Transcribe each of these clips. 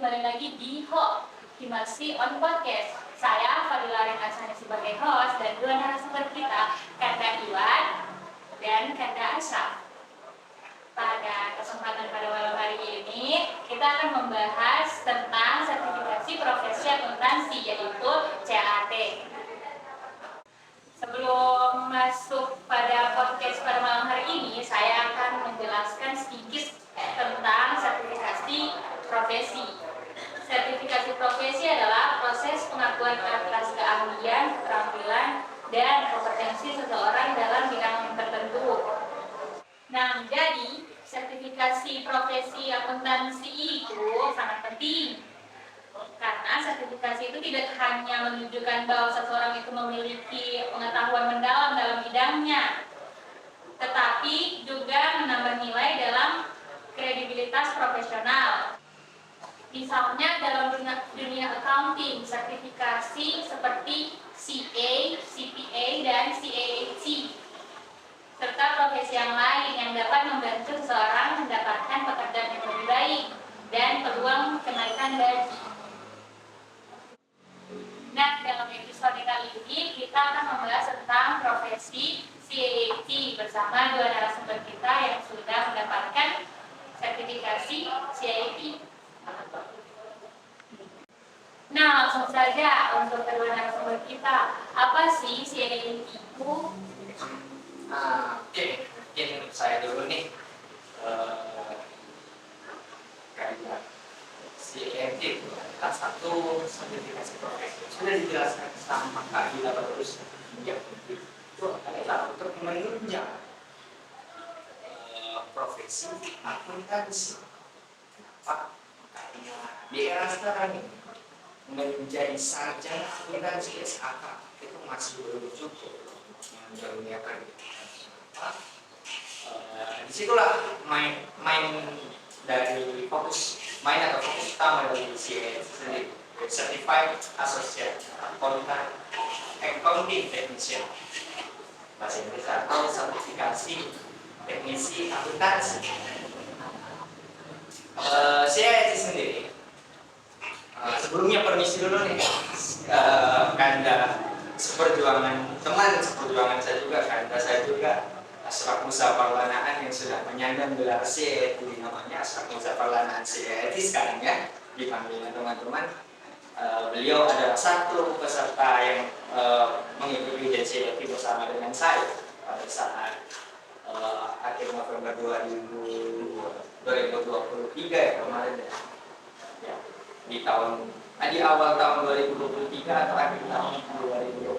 kembali lagi di Himasi on Podcast. Saya Fadila Renasani sebagai host dan dua narasumber kita, Kanda Iwan dan Kanda Ashraf. Pada kesempatan pada malam hari ini, kita akan membahas tentang sertifikasi profesi akuntansi, yaitu CAT. Sebelum masuk pada podcast pada malam hari ini, saya akan menjelaskan sedikit tentang sertifikasi profesi. Sertifikasi profesi adalah proses pengakuan atas keahlian, keterampilan, dan kompetensi seseorang dalam bidang tertentu. Nah, jadi sertifikasi profesi akuntansi itu sangat penting. Karena sertifikasi itu tidak hanya menunjukkan bahwa seseorang itu memiliki pengetahuan mendalam dalam bidangnya, tetapi juga menambah nilai dalam kredibilitas profesional. Misalnya dalam dunia accounting, sertifikasi seperti CA, CPA, dan CAAC, serta profesi yang lain yang dapat membantu seseorang mendapatkan pekerjaan yang lebih baik dan peluang kenaikan gaji. Nah, dalam episode kali ini kita akan membahas tentang profesi CAAT bersama dua narasumber kita yang sudah mendapatkan sertifikasi CAAT. Nah, langsung saja untuk kedua narasumber kita, apa sih CAAT itu? Mungkin saya dulu nih, kayak CAAT itu adalah satu sertifikasi profesi. Sudah dijelaskan sama Kak Gila terus, ya itu adalah untuk menunjang profesi akuntansi. Kenapa? Karena di era sekarang ini menjadi sarjana akuntansi SAK itu masih belum cukup menjadikan disitulah main atau fokus utama dari CAAT sendiri, Certified Associate Accounting Technician, bahasa Inggris, atau sertifikasi teknisi akuntansi. CAAT sendiri, sebelumnya permisi dulu nih, Kanda seperjuangan saya juga, Kanda saya juga Ashraf Musa Parlanaan yang sudah menyandang gelar CAAT, namanya Ashraf Musa Parlanaan CAAT sekarang ya, dipanggil teman-teman. Beliau adalah satu peserta yang mengikuti CAAT bersama dengan saya pada saat akhir November 2023 ya kemarin ya. Di awal tahun 2023 atau akhir tahun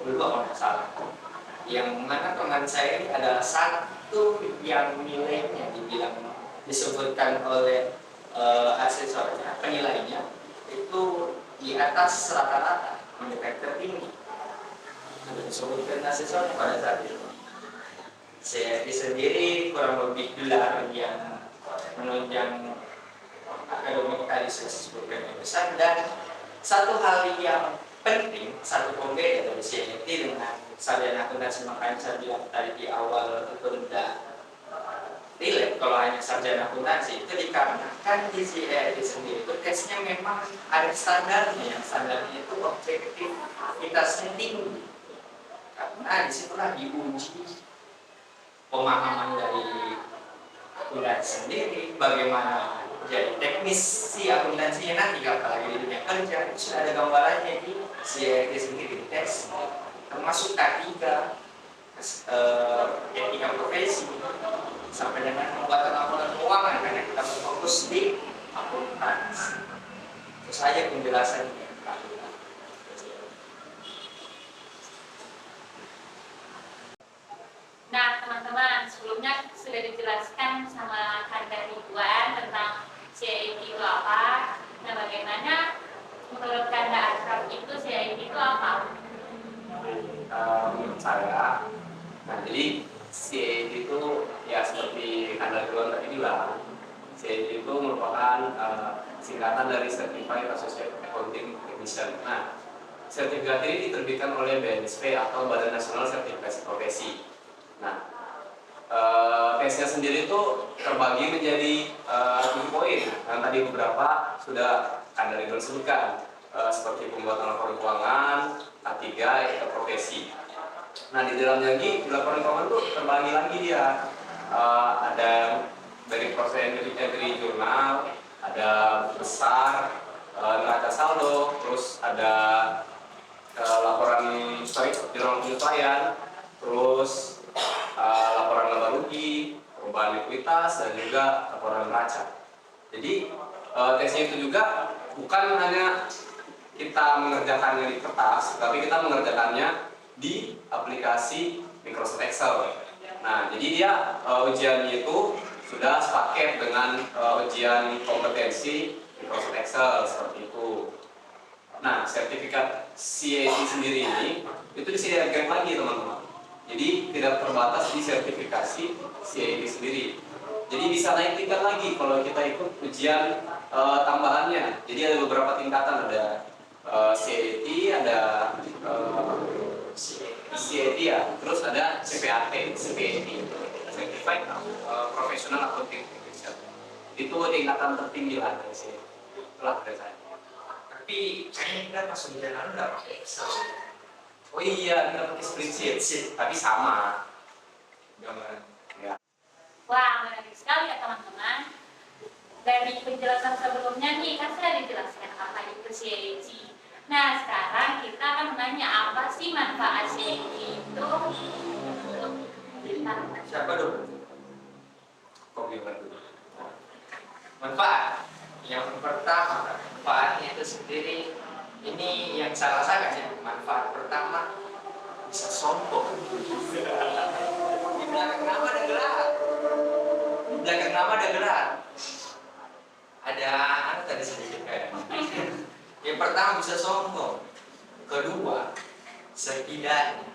2022 kalau tidak salah. Yang mana teman saya ini adalah satu yang nilainya disebutkan oleh asesornya, penilainya itu di atas rata-rata, mendekati tertinggi. Disebutkan asesornya pada saat itu. CAAT sendiri kurang lebih gelar yang menunjang akademik tadi saya sebutkan yang besar, dan satu hal yang penting, satu pembeda dari CAAT dengan sarjana akuntansi, makanya saya bilang tadi di awal itu tidak relate kalau hanya sarjana akuntansi, itu dikarenakan di CAAT sendiri itu tesnya memang ada standarnya, yang standarnya itu objektivitasnya tinggi, karena disitulah diuji pemahaman dari akuntansi sendiri, bagaimana jadi teknisi akuntansinya nanti apalagi di dunia kerja, itu sudah ada gambarannya di CAAT sendiri, di tes termasuk K3, etika profesi, sampai dengan pembuatan laporan keuangan, karena kita berfokus di akuntansi. Itu saja penjelasannya. Nah, teman-teman, sebelumnya sudah dijelaskan sama Kanda Ridwan tentang CAAT itu apa. Nah, bagaimana menurut Kanda Ashraf itu CAAT itu apa? Menurut saya, nah jadi CAAT itu ya seperti Kanda Ridwan tadi bilang, CAAT itu merupakan singkatan dari Certified Associate Accounting Technician. Nah, sertifikat ini diterbitkan oleh BNSP atau Badan Nasional Sertifikasi Profesi. Nah, tesnya sendiri itu terbagi menjadi 7 poin. Yang tadi beberapa sudah kan dari Ridwan sebutkan seperti pembuatan laporan keuangan, K3, etika profesi. Nah di dalamnya lagi laporan keuangan itu terbagi lagi dia. Ada dari proses entry jurnal, ada besar, neraca saldo, terus ada laporan jurnal penyesuaian, terus laporan laba rugi, perubahan likuiditas, dan juga laporan neraca. Jadi tesnya itu juga bukan hanya kita mengerjakannya di kertas, tapi kita mengerjakannya di aplikasi Microsoft Excel. Nah, jadi dia ujiannya itu sudah sepaket dengan ujian kompetensi Microsoft Excel seperti itu. Nah, sertifikat CAT sendiri ini itu disediakan lagi teman-teman. Jadi tidak terbatas di sertifikasi CAT sendiri. Jadi bisa naik tingkat lagi kalau kita ikut ujian tambahannya. Jadi ada beberapa tingkatan, ada CAT, ada CAT ya, terus ada CPAT, Certified Professional Accounting Technician. Itu tingkatan tertinggi lah dari sini. Itulah dari saya. Tapi kayaknya kita pas ujian lalu nggak pakai Excel. Oh iya, kita pakai spreadsheet, tapi sama. Gambaran. Ya. Wah, menarik sekali ya teman-teman. Dari penjelasan sebelumnya nih, kan sudah dijelaskan apa itu CAT. Nah, sekarang kita akan menanya apa sih manfaat CAT itu untuk kita. Siapa dulu? Kopi dulu. Manfaat. Yang pertama, manfaatnya itu sendiri ini yang saya rasakan ya. Manfaat pertama bisa sombong. Di belakang nama ada gelar. Di belakang nama ada gelar. Ada tadi sedikit kayak. Yang pertama bisa sombong. Kedua, setidaknya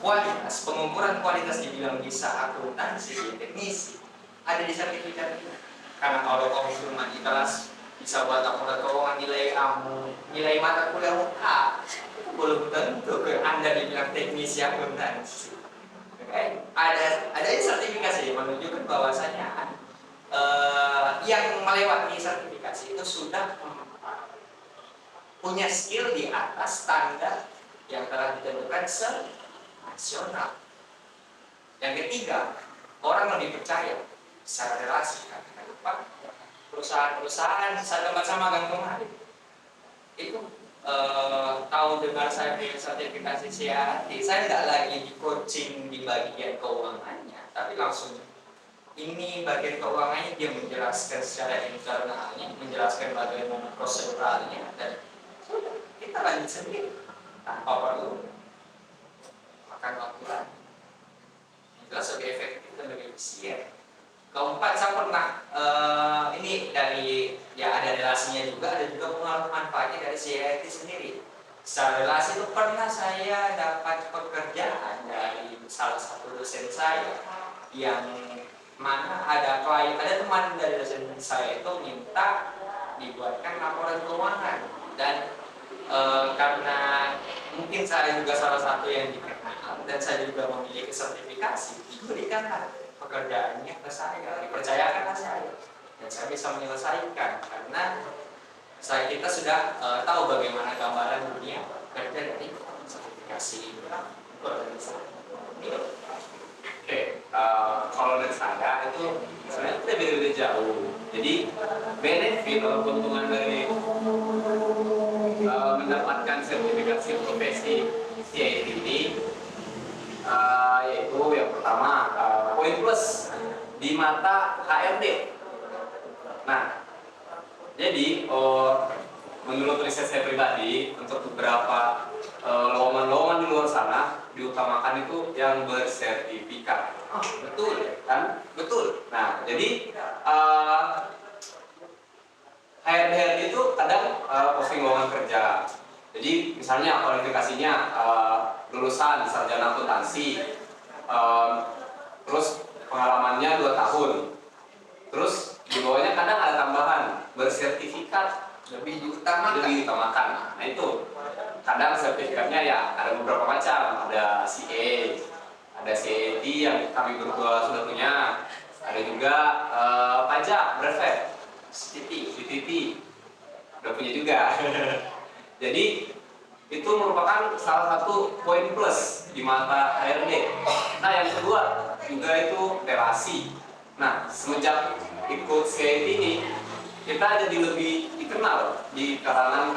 kualitas pengukuran kualitas di bidang bisa akuntansi, teknisi ada di sertifikat itu. Karena kalau kamu cuma di kelas bisa buat akuntan keuangan nilai mata kuliah A, itu belum tentu ke Anda di bidang teknisi akuntansi. Okay? Ada sertifikasi yang menunjukkan bahwasanya yang melewati sertifikasi itu sudah punya skill di atas standar yang telah ditentukan nasional. Yang ketiga, orang lebih percaya secara relasi. Kenapa? Perusahaan-perusahaan saya tempat sama Gang kemarin itu tahu dengar saya punya sertifikasi CAT, saya nggak lagi di coaching di bagian keuangannya, tapi langsung ini bagian keuangannya dia menjelaskan secara internalnya, menjelaskan bagaimana proseduralnya, dan kita lanjut sendiri tanpa perlu makan waktu lagi. Jelas lebih efektif dan lebih efisien. Keempat, saya pernah ini dari ya ada relasinya juga, ada juga pengaruh manfaatnya dari CAT sendiri. Secara relasi itu pernah saya dapat pekerjaan dari salah satu dosen saya yang mana ada teman dari dosen saya itu minta dibuatkan laporan keuangan, dan karena mungkin saya juga salah satu yang dikenal dan saya juga memiliki sertifikasi, diberikanlah pekerjaannya ke saya, dipercayakan ke saya, dan saya bisa menyelesaikan karena kita sudah tahu bagaimana gambaran dunia kerja dari sertifikasi organisasi. Oke, kalau dari saya itu sebenarnya kita beda-beda jauh. Jadi benefit atau keuntungan dari mendapatkan sertifikasi profesi CAT ini yaitu yang pertama poin plus di mata HRD. Nah, jadi menurut riset saya pribadi untuk beberapa lowongan-lowongan di luar sana diutamakan itu yang bersertifikat. Betul Kan? betul. Nah, jadi HRD itu kadang posting lowongan kerja. Jadi misalnya kualifikasinya lulusan sarjana akuntansi, terus pengalamannya 2 tahun, terus di bawahnya kadang ada tambahan bersertifikat Lebih diutamakan. Nah itu kadang sertifikatnya ya ada beberapa macam, ada CA, ada CAT yang kami berdua sudah punya, ada juga pajak brevet. CTT udah punya juga. Jadi itu merupakan salah satu poin plus di mata HRD. Nah yang kedua juga itu relasi. Nah semenjak ikut CIT ini kita jadi lebih dikenal di kalangan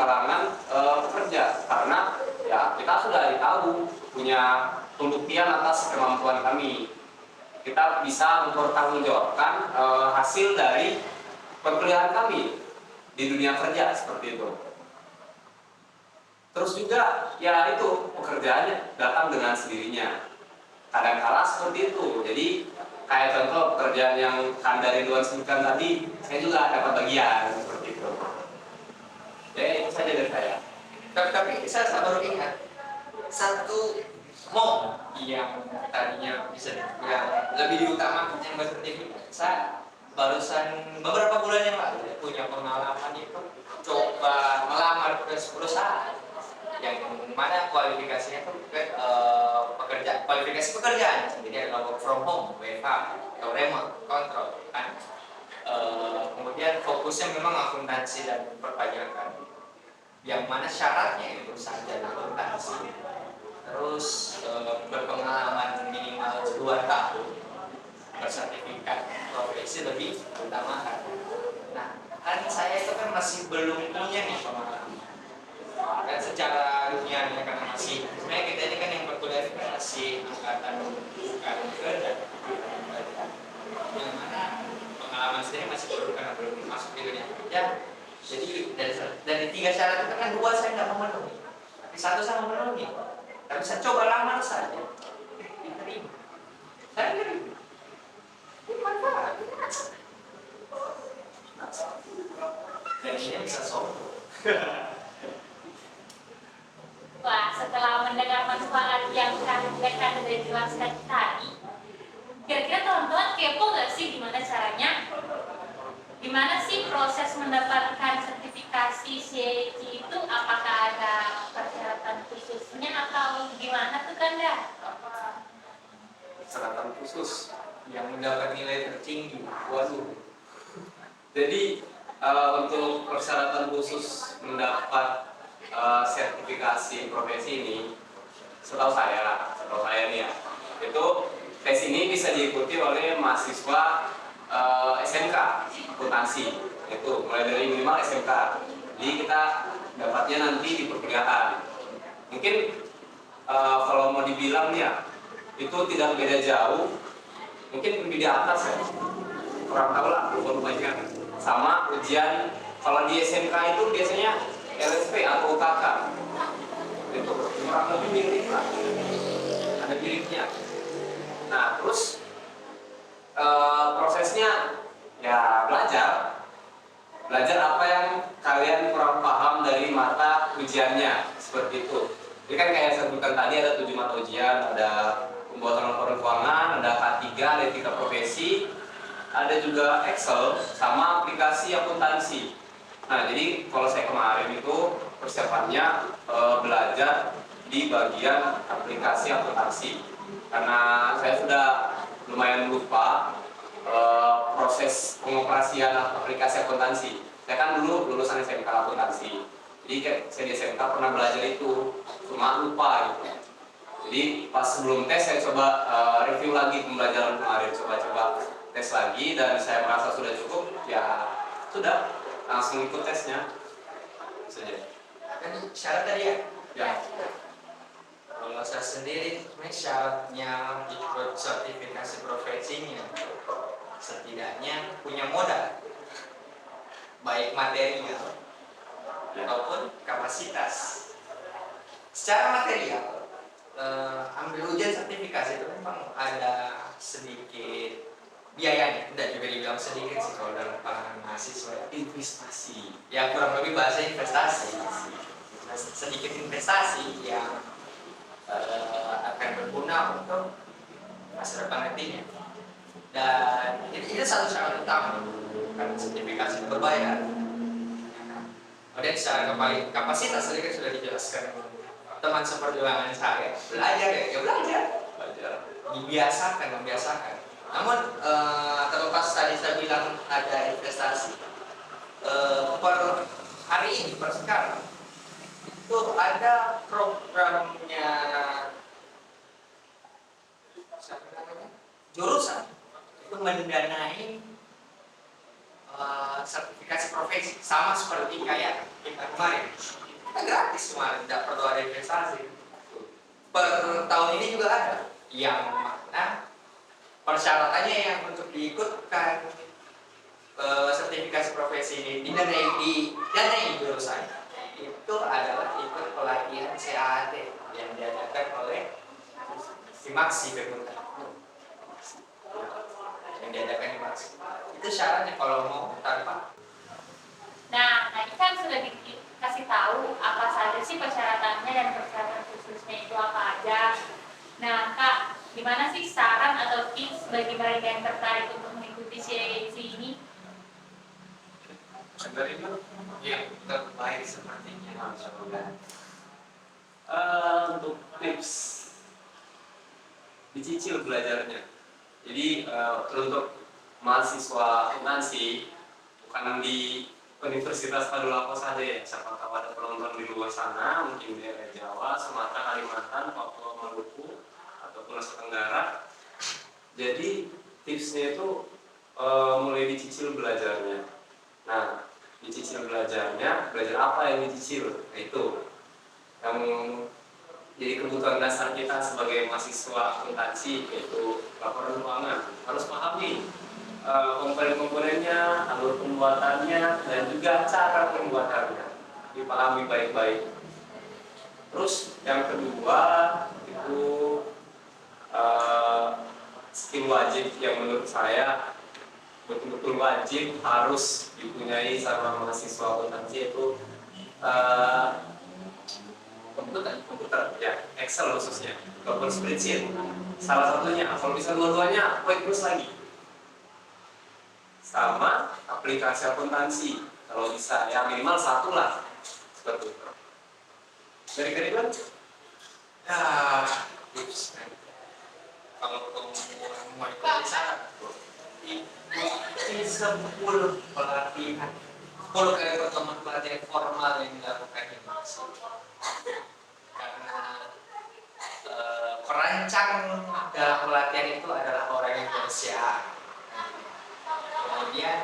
pekerja karena ya kita sudah tahu punya pembuktian atas kemampuan kami. Kita bisa mempertanggungjawabkan hasil dari perkuliahan kami di dunia kerja seperti itu. Terus juga ya itu pekerjaannya datang dengan sendirinya. Kadang-kala seperti itu. Jadi kayak contoh pekerjaan yang Kanda Ridwan sebutkan tadi, saya juga dapat bagian seperti itu. Ya itu saja dari saya. Tapi saya baru ingat satu mob yang tadinya bisa yang lebih diutamakan yang bersertifikat. Saya barusan beberapa bulan yang lalu punya pengalaman itu coba melamar ke perusahaan yang mana kualifikasinya tuh kualifikasi pekerjaan, jadi ada work from home, WFH atau remote control kan. Kemudian fokusnya memang akuntansi dan perpajakan, yang mana syaratnya itu sarjana akuntansi, terus berpengalaman minimal 2 tahun, bersertifikat profesi lebih utamakan. Nah, kan saya itu kan masih belum punya nih pengalaman. Dan secara dunianya karena masih, sebenarnya kita ini kan yang berkuliah kan masih angkatan bukan kerja, yang mana pengalaman sendiri masih belum karena belum masuk di dunia kerja. Jadi dari 3 syarat itu kan 2 saya nggak memenuhi, tapi 1 saya memenuhi. Tapi saya coba lamar saja, diterima. Saya terima. Manfaat. Dan ini bisa sombong. Wah, setelah mendengar manfaat yang rekan sudah jelaskan tadi, kira-kira teman-teman kepo nggak sih gimana sih proses mendapatkan sertifikasi CIT itu? Apakah ada persyaratan khususnya atau gimana tuh Kanda? Persyaratan khusus yang mendapat nilai tertinggi. Waduh. Jadi untuk persyaratan khusus mendapat sertifikasi profesi ini, setahu saya nih ya, itu tes ini bisa diikuti oleh mahasiswa SMK akuntansi, itu mulai dari minimal SMK. Jadi kita dapatnya nanti di perkuliahan. Mungkin kalau mau dibilang nih ya, itu tidak beda jauh, mungkin lebih di atas ya, kurang tahu lah, lupa sama ujian. Kalau di SMK itu biasanya LSP atau UKK, itu kurang lebih mirip lah, ada miripnya. Nah terus prosesnya ya belajar apa yang kalian kurang paham dari mata ujiannya, seperti itu. Jadi kan kayak saya sebutkan tadi ada 7 mata ujian, ada pembuatan laporan keuangan, ada K3, ada etika profesi, ada juga Excel, sama aplikasi akuntansi. Nah jadi kalau saya kemarin itu persiapannya belajar di bagian aplikasi akuntansi, karena saya sudah lumayan lupa proses pengoperasian aplikasi akuntansi. Saya kan dulu lulusan SMK akuntansi, jadi saya di SMK pernah belajar itu, cuma lupa gitu. Jadi pas sebelum tes saya coba review lagi pembelajaran kemarin, coba tes lagi, dan saya merasa sudah cukup, ya sudah langsung ikut tesnya saja. Kan syarat tadi ya? Ya. Kalau saya sendiri, syaratnya ikut sertifikasi profesinya setidaknya punya modal, baik material ataupun kapasitas. Secara material, ambil ujian sertifikasi itu memang ada sedikit biayanya, tidak juga dibilang sedikit sih kalau dalam kalangan mahasiswa. Investasi. Ya kurang lebih bahasa investasi, sedikit investasi yang akan berguna untuk masa depan nantinya. Dan itu satu syarat utama karena sertifikasi berbayar. Kemudian secara kapasitas tadi kan sudah dijelaskan teman seperjuangan saya, belajar ya belajar, membiasakan. Namun terlepas tadi saya bilang ada investasi, per hari ini, per sekarang itu ada programnya siapa namanya? Jurusan itu mendanai sertifikasi profesi sama seperti kayak kita kemarin. Kita gratis kemarin, tidak perlu ada investasi. Per tahun ini juga ada yang mana persyaratannya yang untuk diikutkan sertifikasi profesi ini didanai jurusan itu adalah ikut pelatihan CAT yang diadakan oleh Simaksi Bekuntan yang diadakan di Maksi. Itu syaratnya kalau mau tanpa. Nah, tadi kan sudah dikasih tahu apa saja sih persyaratannya dan persyaratan khususnya itu apa aja. Nah, Kak, gimana sih saran atau tips bagi mereka yang tertarik untuk mengikuti CAC ini? Sebenarnya yang terbaik sepertinya. Untuk tips dicicil belajarnya. Jadi untuk mahasiswa akuntansi bukan di Universitas Tadulako saja ya. Siapa tahu ada penonton di luar sana, mungkin di daerah Jawa, Sumatera, Kalimantan, Papua, Maluku, ataupun Nusa Tenggara. Jadi tipsnya itu mulai dicicil belajarnya. Nah, dicicil belajarnya, belajar apa yang dicicil? Nah, itu yang jadi kebutuhan dasar kita sebagai mahasiswa akuntansi, yaitu laporan keuangan. Harus pahami komponen-komponennya, alur pembuatannya, dan juga cara pembuatannya. Dipahami baik-baik. Terus yang kedua itu skill wajib yang menurut saya betul-betul wajib harus dipunyai sama mahasiswa akuntansi, itu komputer ya, Excel khususnya, ataupun spreadsheet. Salah satunya, kalau bisa dua-duanya, poin plus lagi. Sama aplikasi akuntansi, kalau bisa ya minimal satu lah, seperti itu. Dari Keriban? Ya, tips kalau kamu mau ikut di sana, ikuti 10 pelatihan, 10 kali pertemuan pelatihan formal yang dilakukan di Maksi. Karena perancang dalam pelatihan itu adalah orang yang bersiap. Kemudian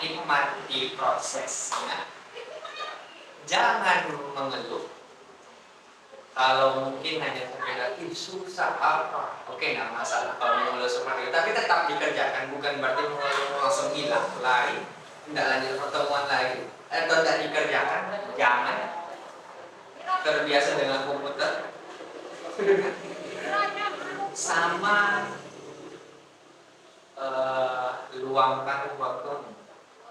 nikmati prosesnya, jangan mengeluh. Kalau mungkin hanya terkena susah apa, oke nggak masalah kalau mengeluh seperti itu, tapi tetap dikerjakan, bukan berarti mengeluh langsung hilang, lari, tidak lanjut pertemuan lagi, atau tidak dikerjakan. Jangan terbiasa dengan komputer sama luangkan waktu,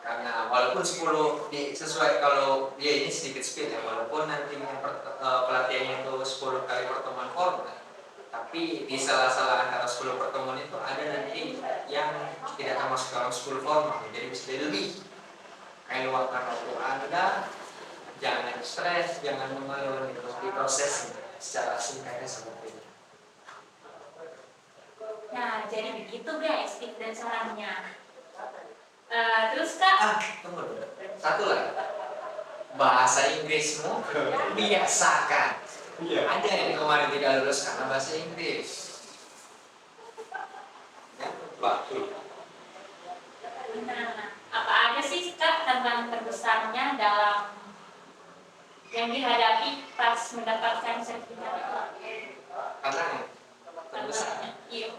karena walaupun 10 sesuai, kalau dia ini sedikit speed ya, walaupun nantinya pelatihannya itu 10 kali pertemuan formal, tapi di sela-sela antara 10 pertemuan itu ada nanti yang tidak termasuk dalam 10 formal, jadi bisa lebih. Kayak luangkan waktu Anda, jangan stres, jangan mengeluh, di proses secara singkatnya seperti itu. Nah, jadi begitu guys tips dan sarannya. Terus Kak, Tunggu dulu. Satu lagi. Bahasa Inggrismu biasakan. Ada yang kemarin tidak lulus karena bahasa Inggris. Ya, bagus. nah, apa aja sih Kak tantangan terbesarnya dalam yang dihadapi pas mendapatkan sertifikat? Tantangan terbesar. Iya.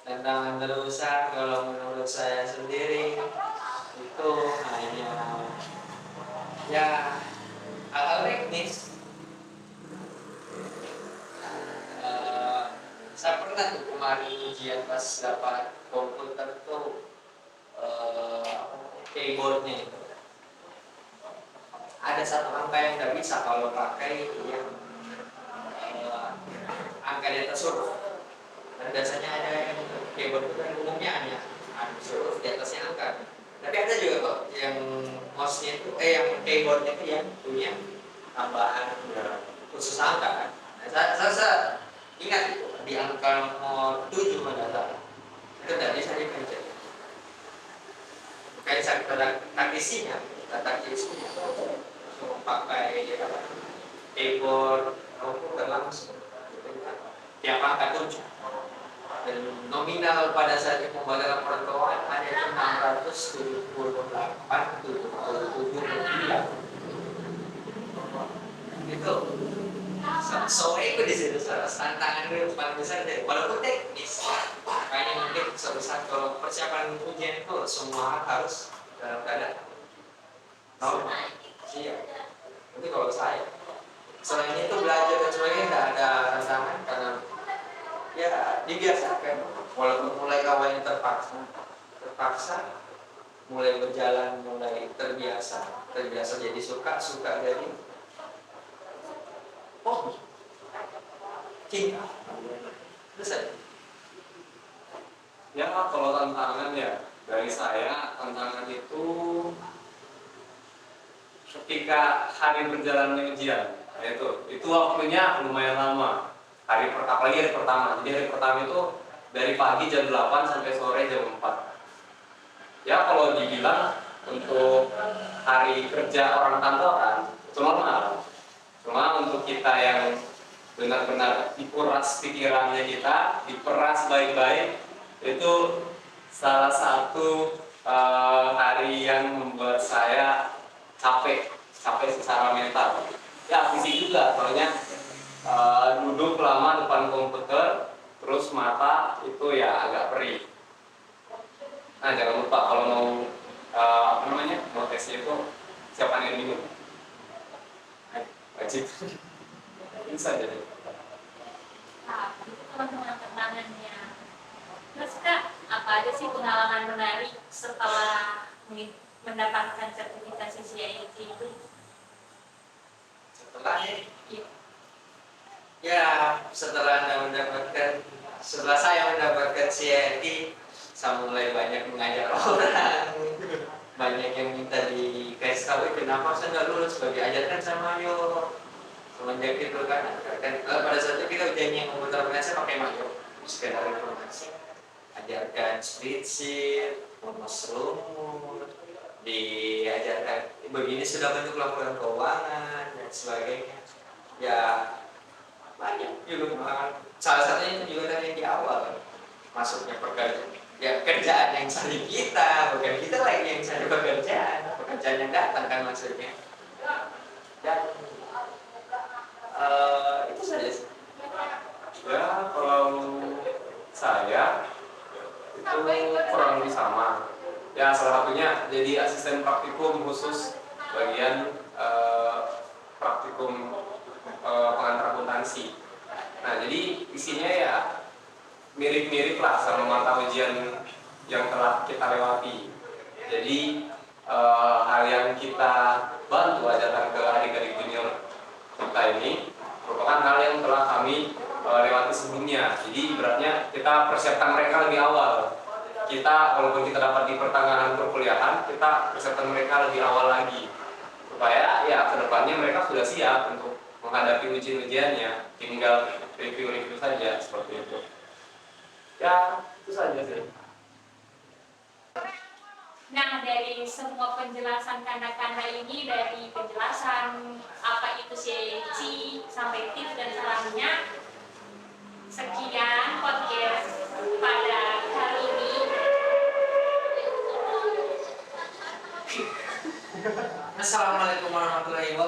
Tantangan terbesar kalau menurut saya sendiri itu hanya ya hal-hal teknis. Saya pernah tuh kemarin ujian pas dapat komputer tuh keyboardnya itu ada satu angka yang nggak bisa kalau pakai yang angka di atas huruf. Dan biasanya ada yang keyboard itu kan umumnya hanya huruf di atasnya angka. Tapi ada juga kok yang mouse-nya itu yang keyboardnya itu yang punya tambahan khusus angka kan. Nah, saya ingat itu di angka nomor 7 mendatang itu tidak bisa dipencet. kayak cara taktisinya, pakai keyboard komputer langsung. Tiap angka 7. Dan nominal pada saat itu pembayaran perantauan hanya 678,77 rupiah. Itu sore itu di situ tantangan itu paling besar deh, walaupun teknis. Makanya mungkin suatu saat kalau persiapan ujian itu semua harus dalam keadaan normal. Iya. Itu kalau saya. Selain itu belajar dan sebagainya tidak ada tantangan karena ya dibiasakan. Walaupun mulai awalnya terpaksa, mulai berjalan, mulai terbiasa jadi suka jadi cinta. Terus aja. Ya kalau tantangan ya dari saya, tantangan itu ketika hari berjalannya ujian, itu waktunya lumayan lama. Apalagi hari pertama. Jadi hari pertama itu dari pagi jam 8 sampai sore jam 4. Ya kalau dibilang untuk hari kerja orang kantoran itu normal. Cuma untuk kita yang benar-benar dikuras pikirannya kita, diperas baik-baik, itu salah satu hari yang membuat saya capek secara mental. Ya fisik juga, soalnya duduk lama depan komputer, terus mata itu ya agak perih. Nah jangan lupa kalau mau tesnya itu siapkan air minum. Wajib. Bisa jadi. Nah, itu teman-teman tantangannya. Terus Kak, apa aja sih pengalaman menarik setelah mendapatkan sertifikasi CIT itu? Setelahnya, Iya. ya setelah saya mendapatkan CIT, saya mulai banyak mengajar orang. Banyak yang minta dikasih tahu kenapa saya nggak lulus sebagai ajarkan sama Mayo. Semenjak itu kan pada saat itu kita ujian komputer saya pakai Mayo, sekedar informasi. Ajarkan spreadsheet, rumus lumur, diajarkan begini sudah bentuk laporan keuangan dan sebagainya. Ya banyak juga. Salah satunya itu juga dari di awal masuknya pekerjaan. Ya kerjaan yang cari kita, bukan kita lagi yang cari pekerjaan yang datang kan maksudnya. Dan itu saja sih. Ya kalau saya itu kurang lebih sama. Ya salah satunya jadi asisten praktikum khusus bagian praktikum pengantar akuntansi. Nah jadi isinya ya mirip-mirip lah sama mata ujian yang telah kita lewati. Jadi hal yang kita bantu ajarkan ke adik-adik junior kita ini merupakan hal yang telah kami lewati sebelumnya. Jadi beratnya kita persiapkan mereka lebih awal. Kita walaupun kita dapat di pertengahan perkuliahan, kita persiapkan mereka lebih awal lagi supaya ya kedepannya mereka sudah siap untuk menghadapi ujian-ujiannya. Tinggal review-review saja seperti itu. Ya itu saja sih. Nah, dari semua penjelasan kanda-kanda ini, dari penjelasan apa itu CIC sampai tips dan sarannya, sekian podcast pada kali ini. Assalamualaikum warahmatullahi wabarakatuh.